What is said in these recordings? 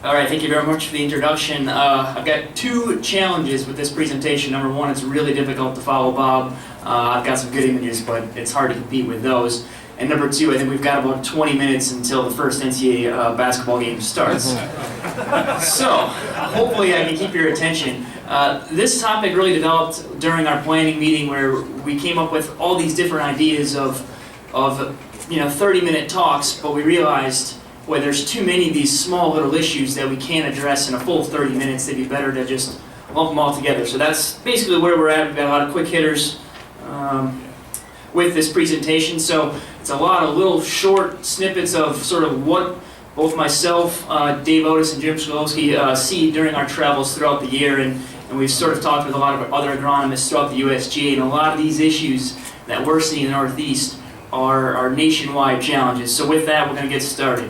All right, thank you very much for the introduction. I've got two challenges with this presentation. Number one, it's really difficult to follow Bob. I've got some good images, but it's hard to compete with those. And number two, I think we've got about 20 minutes until the first NCAA basketball game starts. So, hopefully I can keep your attention. This topic really developed during our planning meeting where we came up with all these different ideas of 30-minute talks, but we realized, boy, there's too many of these small little issues that we can't address in a full 30 minutes. It'd be better to just lump them all together. So that's basically where we're at. We've got a lot of quick hitters with this presentation. So it's a lot of little short snippets of sort of what both myself, Dave Otis, and Jim Skolowski see during our travels throughout the year. And we've sort of talked with a lot of other agronomists throughout the USGA. And a lot of these issues that we're seeing in the Northeast are nationwide challenges. So with that, we're going to get started.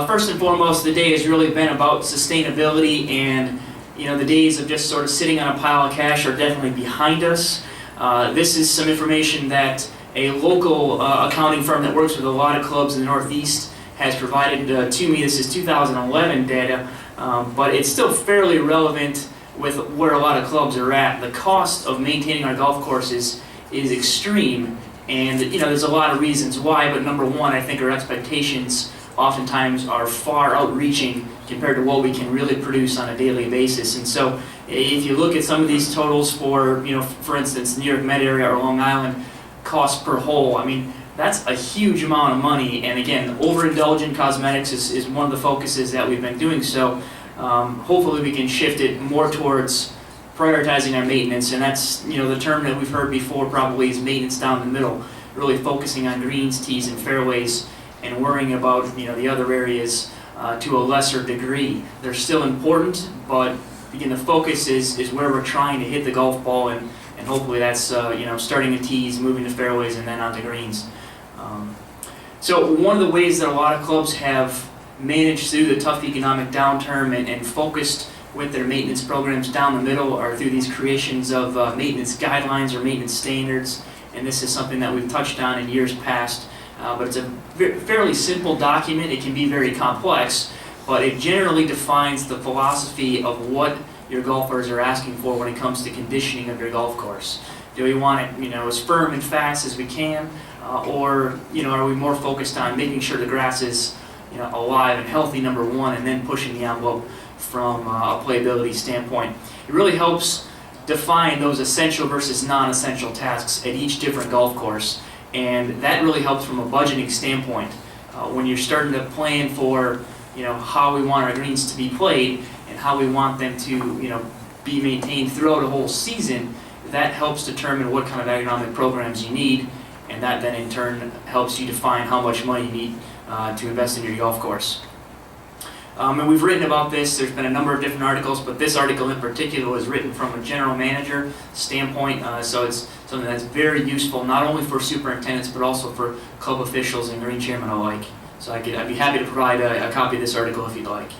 First and foremost, the day has really been about sustainability, and the days of just sort of sitting on a pile of cash are definitely behind us. This is some information that a local accounting firm that works with a lot of clubs in the Northeast has provided to me. This is 2011 data, but it's still fairly relevant with where a lot of clubs are at. The cost of maintaining our golf courses is extreme, and there's a lot of reasons why, but number one, I think our expectations oftentimes are far outreaching compared to what we can really produce on a daily basis. And so if you look at some of these totals for, for instance, New York Met area or Long Island, cost per hole, I mean, that's a huge amount of money. And again, overindulgent cosmetics is one of the focuses that we've been doing. So hopefully we can shift it more towards prioritizing our maintenance. And that's, the term that we've heard before probably is maintenance down the middle, really focusing on greens, tees, and fairways, and worrying about the other areas to a lesser degree. They're still important, but again, the focus is where we're trying to hit the golf ball, and hopefully that's starting the tees, moving to fairways, and then onto greens. So one of the ways that a lot of clubs have managed through the tough economic downturn and focused with their maintenance programs down the middle are through these creations of maintenance guidelines or maintenance standards, and this is something that we've touched on in years past. But it's a fairly simple document. It can be very complex, but it generally defines the philosophy of what your golfers are asking for when it comes to conditioning of your golf course. Do we want it, as firm and fast as we can, or are we more focused on making sure the grass is, alive and healthy, number one, and then pushing the envelope from a playability standpoint? It really helps define those essential versus non-essential tasks at each different golf course. And that really helps from a budgeting standpoint. When you're starting to plan for, how we want our greens to be played and how we want them to, be maintained throughout a whole season, that helps determine what kind of agronomic programs you need, and that then in turn helps you define how much money you need to invest in your golf course. And we've written about this. There's been a number of different articles, but this article in particular was written from a general manager standpoint, so it's something that's very useful not only for superintendents but also for club officials and green chairmen alike. So I'd be happy to provide a copy of this article if you'd like.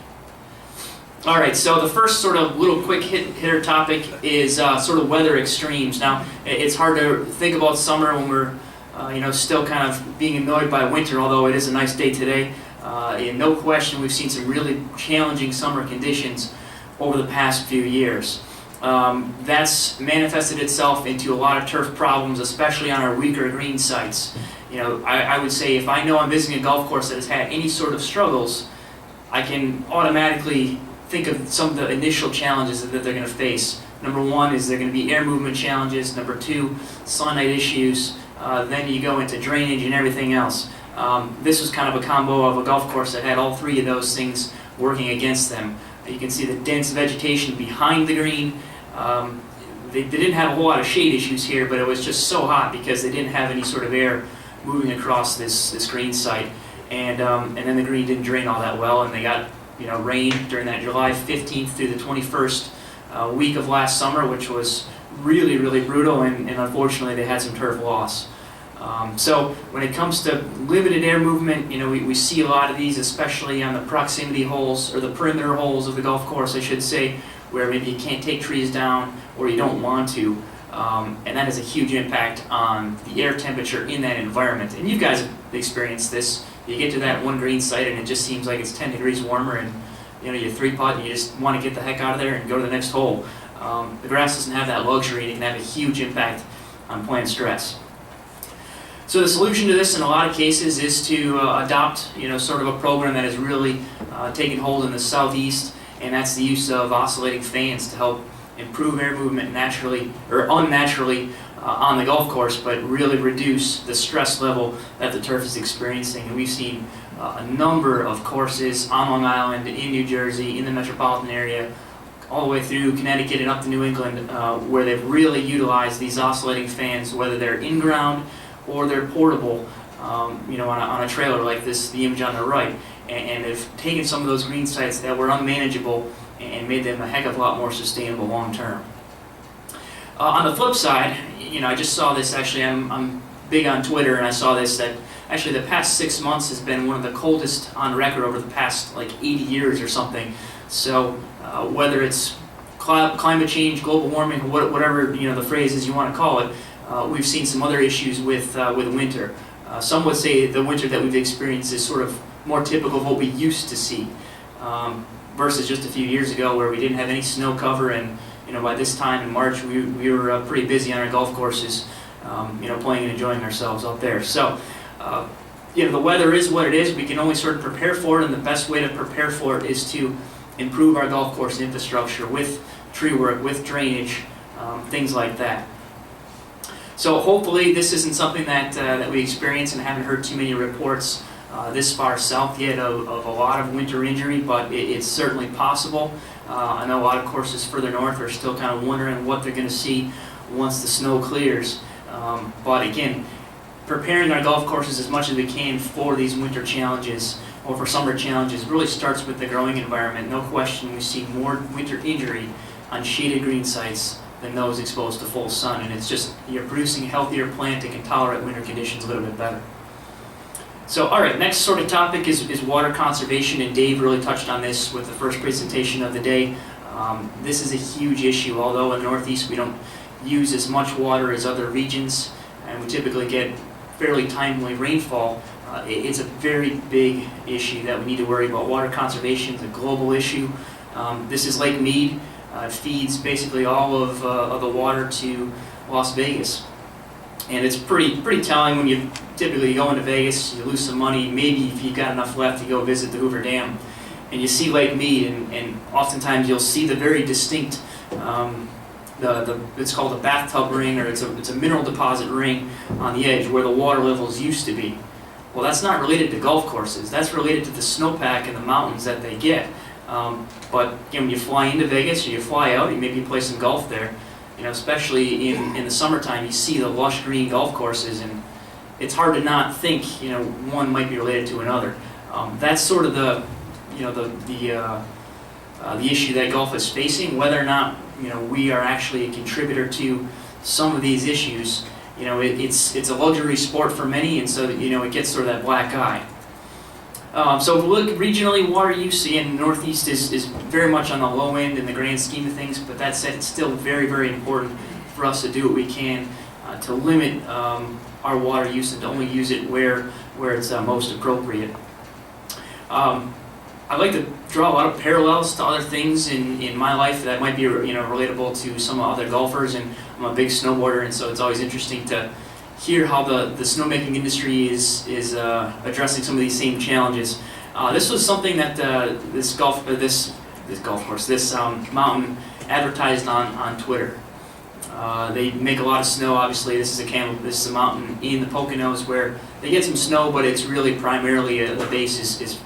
All right, so the first sort of little quick hitter topic is sort of weather extremes. Now, it's hard to think about summer when we're still kind of being annoyed by winter, although it is a nice day today. No question, we've seen some really challenging summer conditions over the past few years. That's manifested itself into a lot of turf problems, especially on our weaker green sites. I would say if I know I'm visiting a golf course that has had any sort of struggles, I can automatically think of some of the initial challenges that they're going to face. Number one is they're going to be air movement challenges. Number two, sunlight issues. Then you go into drainage and everything else. This was kind of a combo of a golf course that had all three of those things working against them. You can see the dense vegetation behind the green. They didn't have a whole lot of shade issues here, but it was just so hot because they didn't have any sort of air moving across this green site. And then the green didn't drain all that well, and they got rain during that July 15th through the 21st week of last summer, which was really, really brutal, and unfortunately they had some turf loss. So when it comes to limited air movement, we see a lot of these, especially on the proximity holes, or the perimeter holes of the golf course, I should say, where maybe you can't take trees down or you don't want to. And that has a huge impact on the air temperature in that environment. And you guys have experienced this. You get to that one green site and it just seems like it's 10 degrees warmer, and you 3-putt and you just want to get the heck out of there and go to the next hole. The grass doesn't have that luxury, and it can have a huge impact on plant stress. So the solution to this in a lot of cases is to adopt, sort of a program that has really taken hold in the southeast, and that's the use of oscillating fans to help improve air movement naturally or unnaturally on the golf course, but really reduce the stress level that the turf is experiencing. And we've seen a number of courses on Long Island, in New Jersey, in the metropolitan area, all the way through Connecticut and up to New England, where they've really utilized these oscillating fans, whether they're in-ground or they're portable, on a trailer like this, the image on the right, and they've taken some of those green sites that were unmanageable and made them a heck of a lot more sustainable long term. On the flip side, I just saw this actually. I'm big on Twitter, and I saw this that actually the past 6 months has been one of the coldest on record over the past 80 years or something. So whether it's climate change, global warming, whatever the phrase is you want to call it, we've seen some other issues with winter. Some would say the winter that we've experienced is sort of more typical of what we used to see, versus just a few years ago where we didn't have any snow cover, and by this time in March we were pretty busy on our golf courses, playing and enjoying ourselves out there. So the weather is what it is. We can only sort of prepare for it, and the best way to prepare for it is to improve our golf course infrastructure with tree work, with drainage, things like that. So hopefully this isn't something that we experience, and haven't heard too many reports this far south yet of a lot of winter injury, but it's certainly possible. I know a lot of courses further north are still kind of wondering what they're going to see once the snow clears. But again, preparing our golf courses as much as we can for these winter challenges or for summer challenges really starts with the growing environment. No question, we see more winter injury on shaded green sites than those exposed to full sun, and it's just you're producing a healthier plant that can tolerate winter conditions a little bit better. So, all right, next sort of topic is water conservation, and Dave really touched on this with the first presentation of the day. This is a huge issue. Although in the Northeast we don't use as much water as other regions, and we typically get fairly timely rainfall, it's a very big issue that we need to worry about. Water conservation is a global issue. This is Lake Mead. Feeds basically all of the water to Las Vegas. And it's pretty telling when you typically go into Vegas, you lose some money, maybe if you've got enough left to go visit the Hoover Dam, and you see Lake Mead, and oftentimes you'll see the very distinct, it's called a bathtub ring, or it's a mineral deposit ring on the edge where the water levels used to be. Well, that's not related to golf courses. That's related to the snowpack and the mountains that they get. But when you fly into Vegas or you fly out, maybe you play some golf there, especially in the summertime, you see the lush green golf courses, and it's hard to not think one might be related to another. That's sort of the issue that golf is facing. Whether or not we are actually a contributor to some of these issues, it's a luxury sport for many, and so it gets sort of that black eye. So if we look regionally, water use in the Northeast is very much on the low end in the grand scheme of things, but that said, it's still very, very important for us to do what we can to limit our water use and to only use it where it's most appropriate. I'd like to draw a lot of parallels to other things in my life that might be relatable to some other golfers, and I'm a big snowboarder, and so it's always interesting to hear how the snowmaking industry is addressing some of these same challenges. This was something that this mountain advertised on Twitter. They make a lot of snow. Obviously, this is a mountain in the Poconos where they get some snow, but it's really primarily the base is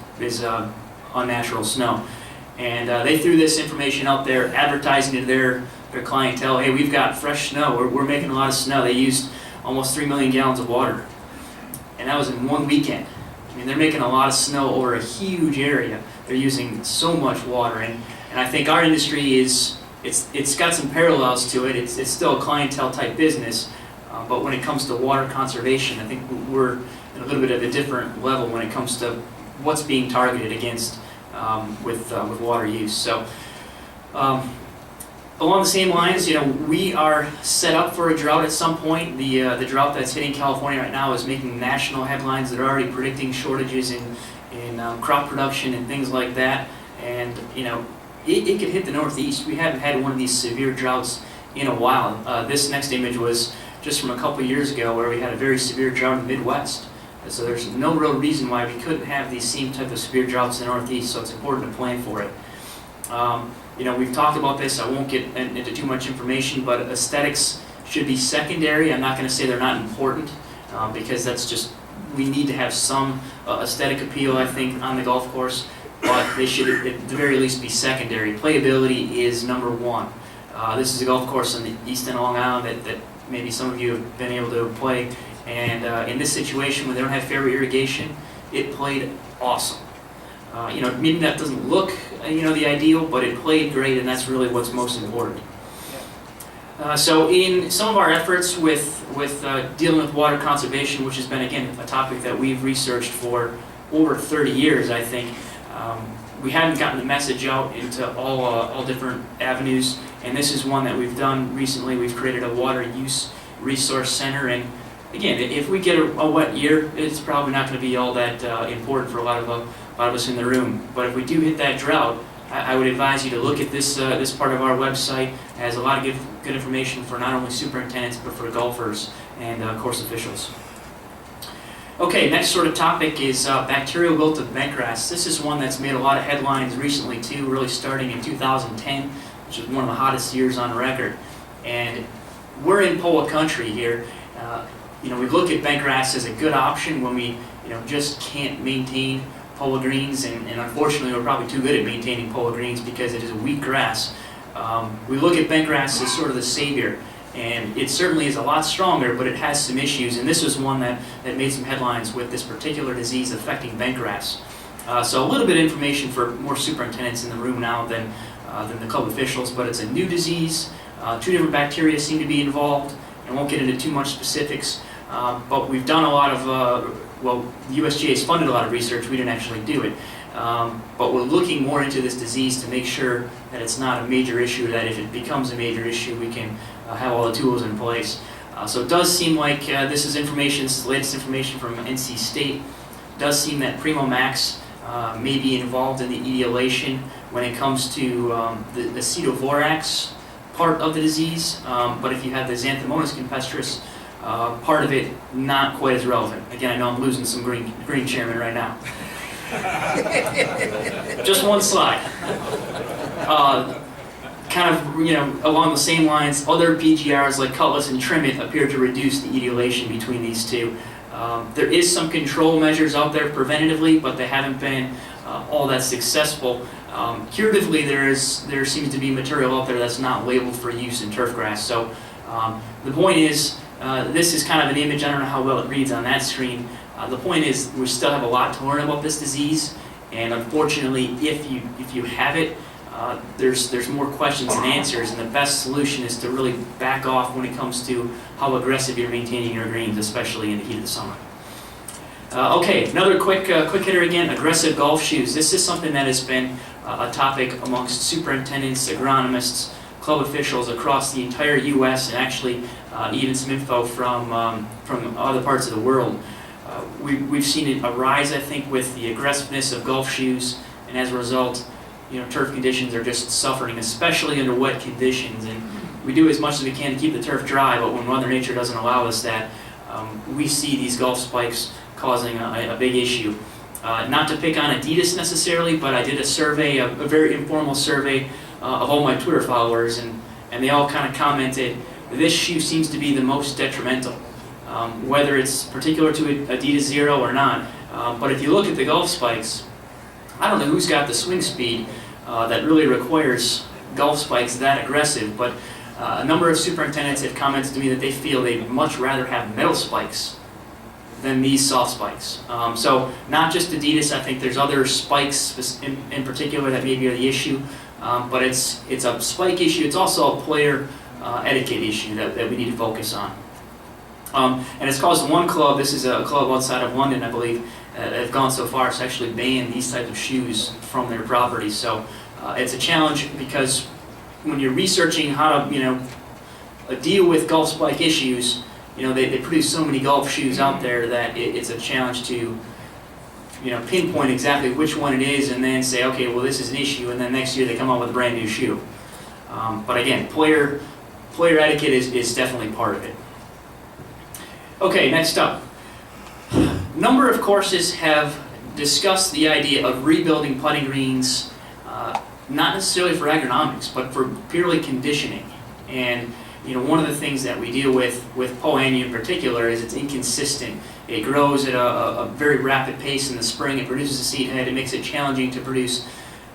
unnatural snow. And they threw this information out there, advertising to their clientele. Hey, we've got fresh snow. We're making a lot of snow. They used almost 3 million gallons of water, and that was in one weekend. I mean, they're making a lot of snow over a huge area. They're using so much water, and I think our industry it's got some parallels to it. It's still a clientele type business, but when it comes to water conservation, I think we're in a little bit of a different level when it comes to what's being targeted against with water use. So. Along the same lines, we are set up for a drought at some point. The drought that's hitting California right now is making national headlines. They're already predicting shortages in crop production and things like that. and it could hit the Northeast. We haven't had one of these severe droughts in a while. This next image was just from a couple years ago where we had a very severe drought in the Midwest. So there's no real reason why we couldn't have these same type of severe droughts in the Northeast, so it's important to plan for it. We've talked about this, I won't get into too much information, but aesthetics should be secondary. I'm not going to say they're not important, because that's just, we need to have some aesthetic appeal, I think, on the golf course, but they should at the very least be secondary. Playability is number one. This is a golf course on the east end of Long Island that maybe some of you have been able to play, and in this situation when they don't have fairway irrigation, it played awesome. Maybe that doesn't look, the ideal, but it played great, and that's really what's most important. So in some of our efforts with dealing with water conservation, which has been, again, a topic that we've researched for over 30 years, I think, we haven't gotten the message out into all different avenues, and this is one that we've done recently. We've created a water use resource center, and again, if we get a wet year, it's probably not going to be all that important for a lot of us in the room. But if we do hit that drought, I would advise you to look at this part of our website. It has a lot of good information for not only superintendents but for golfers and course officials. Okay, next sort of topic is bacterial wilt of bentgrass. This is one that's made a lot of headlines recently too, really starting in 2010, which is one of the hottest years on record. And we're in POA country here. We look at bentgrass as a good option when we just can't maintain POA greens, and unfortunately we're probably too good at maintaining POA greens because it is a weak grass. We look at bentgrass as sort of the savior, and it certainly is a lot stronger, but it has some issues, and this was one that made some headlines with this particular disease affecting bentgrass. So a little bit of information for more superintendents in the room now than the club officials, but it's a new disease. 2 different bacteria seem to be involved. I won't get into too much specifics, but we've done a lot of the USGA has funded a lot of research. We didn't actually do it. But we're looking more into this disease to make sure that it's not a major issue, that if it becomes a major issue, we can have all the tools in place. So it does seem like this is the latest information from NC State. It does seem that Primo Max may be involved in the etiolation when it comes to the Acetovorax part of the disease. But if you have the Xanthomonas campestris, part of it not quite as relevant. Again, I know I'm losing some green chairman right now. Just one slide. Kind of, along the same lines, other PGRs like Cutlass and Trimmett appear to reduce the etiolation between these two. There is some control measures out there preventatively, but they haven't been all that successful. Curatively, there seems to be material out there that's not labeled for use in turf grass. So the point is, this is kind of an image. I don't know how well it reads on that screen. The point is, we still have a lot to learn about this disease, and unfortunately, if you have it, there's more questions than answers, and the best solution is to really back off when it comes to how aggressive you're maintaining your greens, especially in the heat of the summer. Okay, another quick hitter again, aggressive golf shoes. This is something that has been a topic amongst superintendents, agronomists, club officials across the entire U.S., and actually even some info from other parts of the world. We've seen a rise, I think, with the aggressiveness of golf shoes, and as a result, turf conditions are just suffering, especially under wet conditions. And we do as much as we can to keep the turf dry, but when Mother Nature doesn't allow us that, we see these golf spikes causing a big issue. Not to pick on Adidas necessarily, but I did a survey, a very informal survey of all my Twitter followers, and they all kind of commented, this shoe seems to be the most detrimental, whether it's particular to Adidas Zero or not. But if you look at the golf spikes, I don't know who's got the swing speed that really requires golf spikes that aggressive, but a number of superintendents have commented to me that they feel they'd much rather have metal spikes than these soft spikes. So not just Adidas, I think there's other spikes in particular that maybe are the issue, but it's a spike issue. It's also a player etiquette issue that we need to focus on. And it's caused one club, this is a club outside of London, I believe, have gone so far as to actually ban these types of shoes from their property. So it's a challenge because when you're researching how to deal with golf spike issues, they produce so many golf shoes out there that it's a challenge to pinpoint exactly which one it is and then say, okay, well, this is an issue, and then next year they come out with a brand new shoe. But again, player etiquette is definitely part of it. Okay, next up. A number of courses have discussed the idea of rebuilding putting greens, not necessarily for agronomics, but for purely conditioning. And one of the things that we deal with Poa-annua in particular is it's inconsistent. It grows at a very rapid pace in the spring. It produces a seed head. It makes it challenging to produce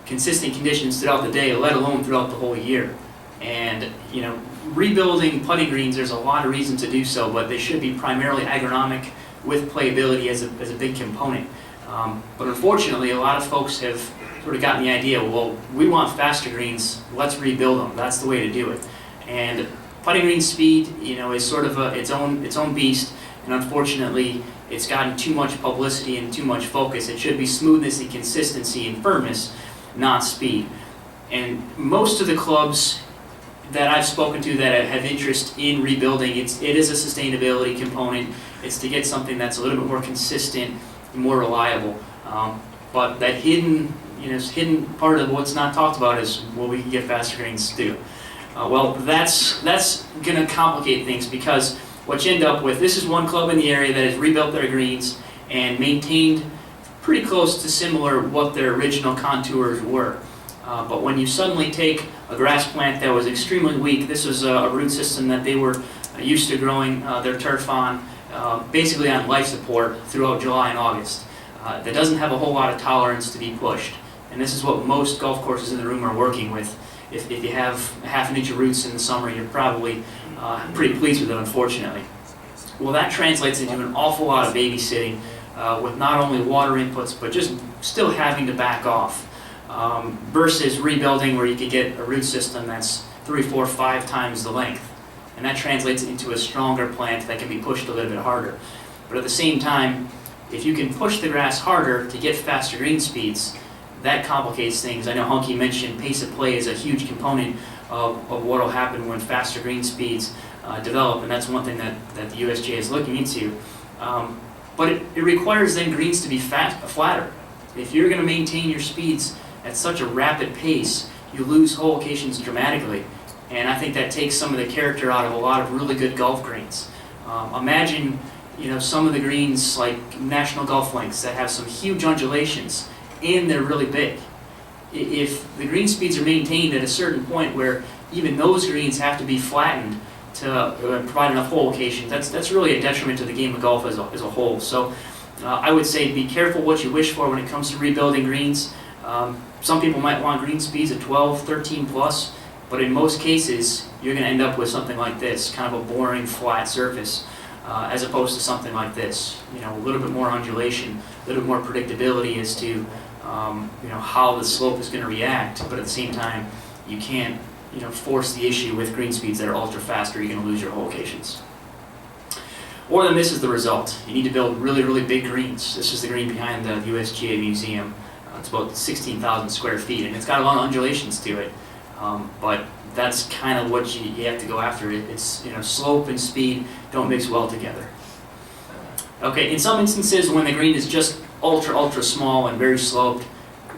consistent conditions throughout the day, let alone throughout the whole year. And rebuilding putting greens, there's a lot of reasons to do so, but they should be primarily agronomic with playability as a big component. But unfortunately, a lot of folks have sort of gotten the idea, well, we want faster greens, let's rebuild them. That's the way to do it. And putting green speed, is sort of its own beast, and unfortunately, it's gotten too much publicity and too much focus. It should be smoothness and consistency and firmness, not speed. And most of the clubs that I've spoken to that have interest in rebuilding, it is a sustainability component. It's to get something that's a little bit more consistent and more reliable. But that hidden part of what's not talked about is what we can get faster greens to do. Well, that's going to complicate things, because what you end up with, this is one club in the area that has rebuilt their greens and maintained pretty close to similar what their original contours were. But when you suddenly take a grass plant that was extremely weak, this was a root system that they were used to growing their turf on, basically on life support throughout July and August. That doesn't have a whole lot of tolerance to be pushed. And this is what most golf courses in the room are working with. If you have half an inch of roots in the summer, you're probably pretty pleased with it, unfortunately. Well, that translates into an awful lot of babysitting with not only water inputs, but just still having to back off. Versus rebuilding, where you could get a root system that's 3, 4, 5 times the length. And that translates into a stronger plant that can be pushed a little bit harder. But at the same time, if you can push the grass harder to get faster green speeds, that complicates things. I know Hunky mentioned pace of play is a huge component of what will happen when faster green speeds develop, and that's one thing that the USGA is looking into. But it requires then greens to be flatter. If you're going to maintain your speeds at such a rapid pace, you lose hole locations dramatically. And I think that takes some of the character out of a lot of really good golf greens. Imagine, some of the greens like National Golf Links that have some huge undulations and they're really big. If the green speeds are maintained at a certain point where even those greens have to be flattened to provide enough hole locations, that's really a detriment to the game of golf as a whole. So I would say be careful what you wish for when it comes to rebuilding greens. Some people might want green speeds of 12, 13 plus, but in most cases, you're going to end up with something like this, kind of a boring, flat surface, as opposed to something like this. A little bit more undulation, a little bit more predictability as to how the slope is going to react, but at the same time, you can't force the issue with green speeds that are ultra fast, or you're going to lose your hole locations. Or then this is the result. You need to build really, really big greens. This is the green behind the USGA museum. It's about 16,000 square feet, and it's got a lot of undulations to it. But that's kind of what you have to go after. It's slope and speed don't mix well together. Okay, in some instances when the green is just ultra small and very sloped,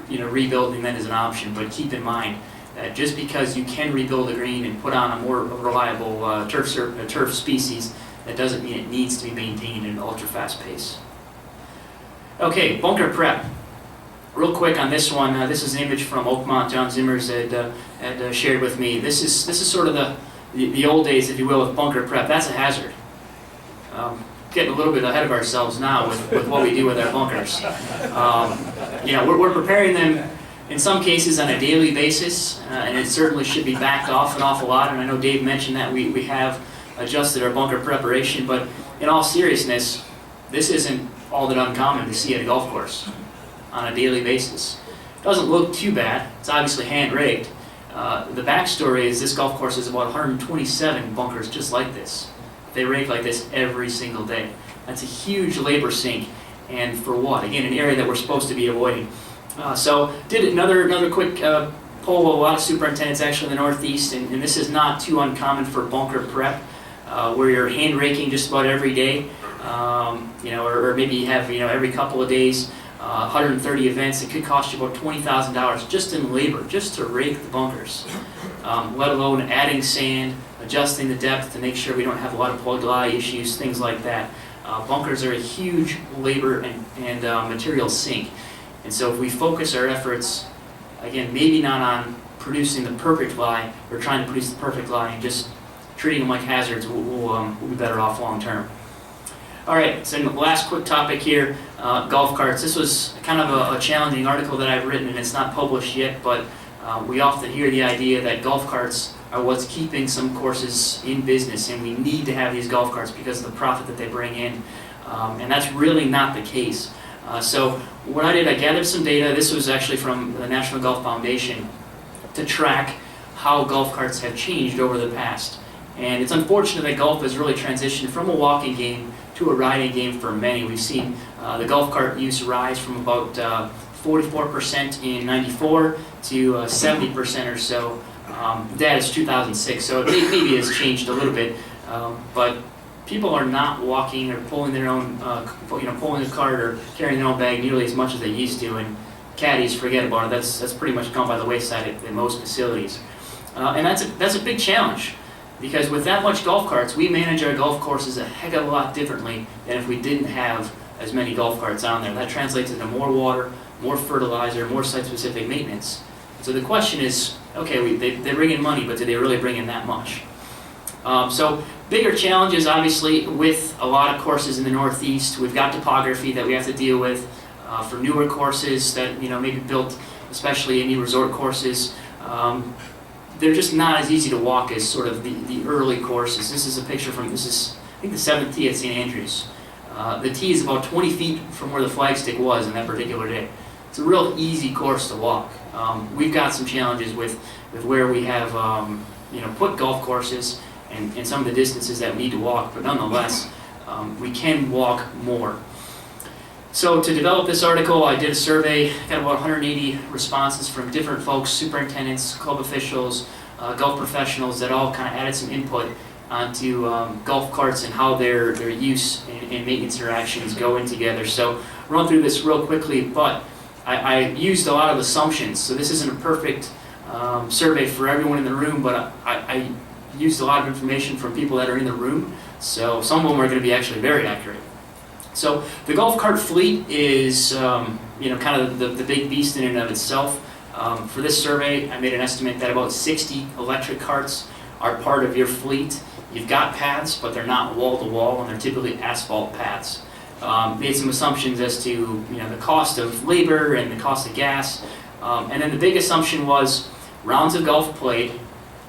rebuilding then is an option. But keep in mind that just because you can rebuild a green and put on a more reliable turf species, that doesn't mean it needs to be maintained at an ultra fast pace. Okay, bunker prep. Real quick on this one, this is an image from Oakmont. John Zimmers had shared with me. This is sort of the old days, if you will, with bunker prep. That's a hazard. Getting a little bit ahead of ourselves now with what we do with our bunkers. We're preparing them in some cases on a daily basis, and it certainly should be backed off an awful lot. And I know Dave mentioned that we have adjusted our bunker preparation, but in all seriousness, this isn't all that uncommon to see at a golf course on a daily basis. It doesn't look too bad. It's obviously hand-raked. The backstory is this golf course has about 127 bunkers just like this. They rake like this every single day. That's a huge labor sink, and for what? Again, an area that we're supposed to be avoiding. So did another quick poll of a lot of superintendents actually in the Northeast, and this is not too uncommon for bunker prep, where you're hand raking just about every day, or maybe you have every couple of days. 130 events. It could cost you about $20,000 just in labor, just to rake the bunkers, let alone adding sand, adjusting the depth to make sure we don't have a lot of plug lie issues, things like that. Bunkers are a huge labor and material sink. And so if we focus our efforts, again, maybe not on producing the perfect lie, or trying to produce the perfect lie and just treating them like hazards, we'll be better off long term. All right, so the last quick topic here, golf carts. This was kind of a challenging article that I've written, and it's not published yet, but we often hear the idea that golf carts are what's keeping some courses in business, and we need to have these golf carts because of the profit that they bring in, and that's really not the case. So what I did, I gathered some data. This was actually from the National Golf Foundation to track how golf carts have changed over the past. And it's unfortunate that golf has really transitioned from a walking game to a riding game for many. We've seen the golf cart use rise from about 44% in '94 to 70% or so. That is 2006, so it maybe has changed a little bit. But people are not walking or pulling their own, pulling a cart or carrying their own bag nearly as much as they used to. And caddies, forget about it. That's pretty much gone by the wayside at most facilities. And that's a big challenge. Because with that much golf carts, we manage our golf courses a heck of a lot differently than if we didn't have as many golf carts on there. That translates into more water, more fertilizer, more site-specific maintenance. So the question is, okay, they bring in money, but do they really bring in that much? So bigger challenges, obviously, with a lot of courses in the Northeast. We've got topography that we have to deal with. For newer courses that maybe built, especially any resort courses, they're just not as easy to walk as sort of the early courses. This is a picture from, I think the 7th tee at St. Andrews. The tee is about 20 feet from where the flagstick was in that particular day. It's a real easy course to walk. We've got some challenges with where we have put golf courses and some of the distances that we need to walk, but nonetheless, we can walk more. So to develop this article, I did a survey, got about 180 responses from different folks, superintendents, club officials, golf professionals that all kind of added some input onto golf carts and how their use and maintenance interactions go in together. So run through this real quickly, but I used a lot of assumptions. So this isn't a perfect survey for everyone in the room, but I used a lot of information from people that are in the room. So some of them are going to be actually very accurate. So the golf cart fleet is, kind of the big beast in and of itself. For this survey, I made an estimate that about 60 electric carts are part of your fleet. You've got paths, but they're not wall-to-wall, and they're typically asphalt paths. Made some assumptions as to the cost of labor and the cost of gas. And then the big assumption was rounds of golf played.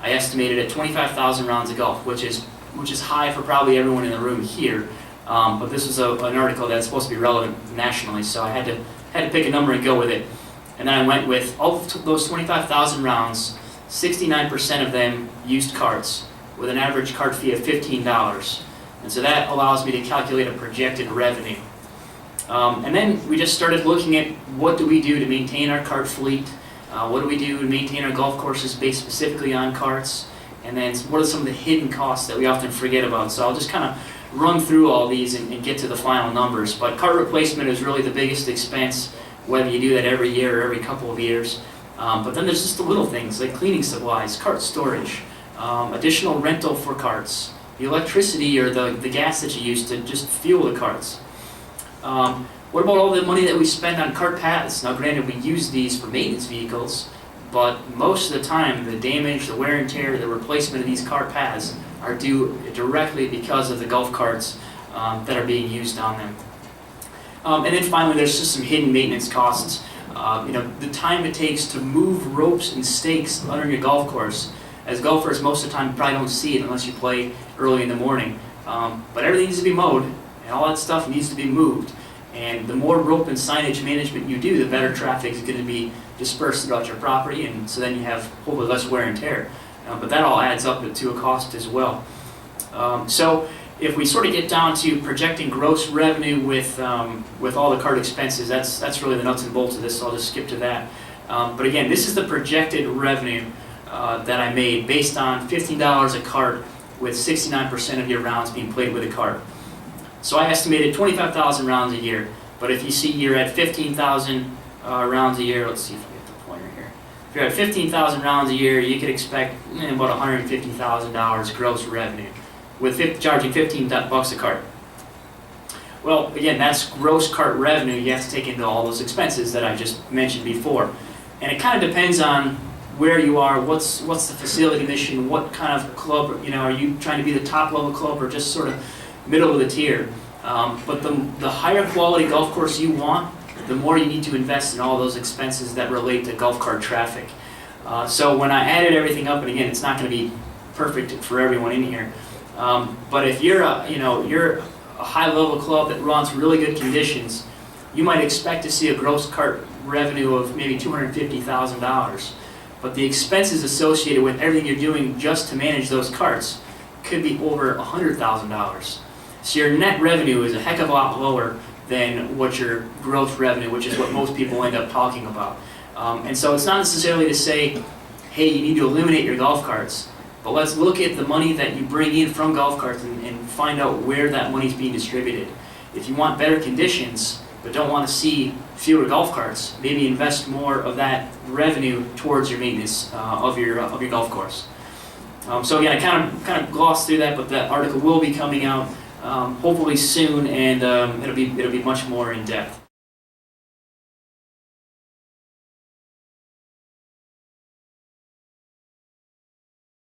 I estimated at 25,000 rounds of golf, which is high for probably everyone in the room here. But this was an article that's supposed to be relevant nationally, so I had to pick a number and go with it. And then I went with all of those 25,000 rounds, 69% of them used carts, with an average cart fee of $15. And so that allows me to calculate a projected revenue. And then we just started looking at what do we do to maintain our cart fleet, what do we do to maintain our golf courses based specifically on carts, and then what are some of the hidden costs that we often forget about. So I'll just kind of run through all these and get to the final numbers. But cart replacement is really the biggest expense, whether you do that every year or every couple of years. But then there's just the little things like cleaning supplies, cart storage, additional rental for carts, the electricity or the gas that you use to just fuel the carts. What about all the money that we spend on cart paths? Now granted, we use these for maintenance vehicles, but most of the time the damage, the wear and tear, the replacement of these cart paths are due directly because of the golf carts that are being used on them. And then finally, there's just some hidden maintenance costs. The time it takes to move ropes and stakes under your golf course. As golfers, most of the time you probably don't see it unless you play early in the morning. But everything needs to be mowed, and all that stuff needs to be moved. And the more rope and signage management you do, the better traffic is going to be dispersed throughout your property, and so then you have hopefully less wear and tear. But that all adds up to a cost as well. So if we sort of get down to projecting gross revenue with all the cart expenses, that's really the nuts and bolts of this, so I'll just skip to that. But again, this is the projected revenue that I made based on $15 a cart with 69% of your rounds being played with a cart. So I estimated 25,000 rounds a year, but But if you see you're at 15,000 rounds a year, let's see if we get the pointer here. If you're at 15,000 rounds a year, you could expect about $150,000 gross revenue with charging 15 bucks a cart. Well, again, that's gross cart revenue. You have to take into all those expenses that I just mentioned before. And it kind of depends on where you are, what's the facility mission, what kind of club, are you trying to be the top level club or just sort of middle of the tier. But the higher quality golf course you want, the more you need to invest in all those expenses that relate to golf cart traffic. So when I added everything up, and again, it's not going to be perfect for everyone in here, but if you're a high level club that runs really good conditions, you might expect to see a gross cart revenue of maybe $250,000. But the expenses associated with everything you're doing just to manage those carts could be over $100,000. So your net revenue is a heck of a lot lower than what your gross revenue, which is what most people end up talking about. And so it's not necessarily to say, hey, you need to eliminate your golf carts, but let's look at the money that you bring in from golf carts and find out where that money is being distributed. If you want better conditions, but don't want to see fewer golf carts, maybe invest more of that revenue towards your maintenance of your golf course. So again, I kind of glossed through that, but that article will be coming out hopefully soon, and it'll be much more in depth.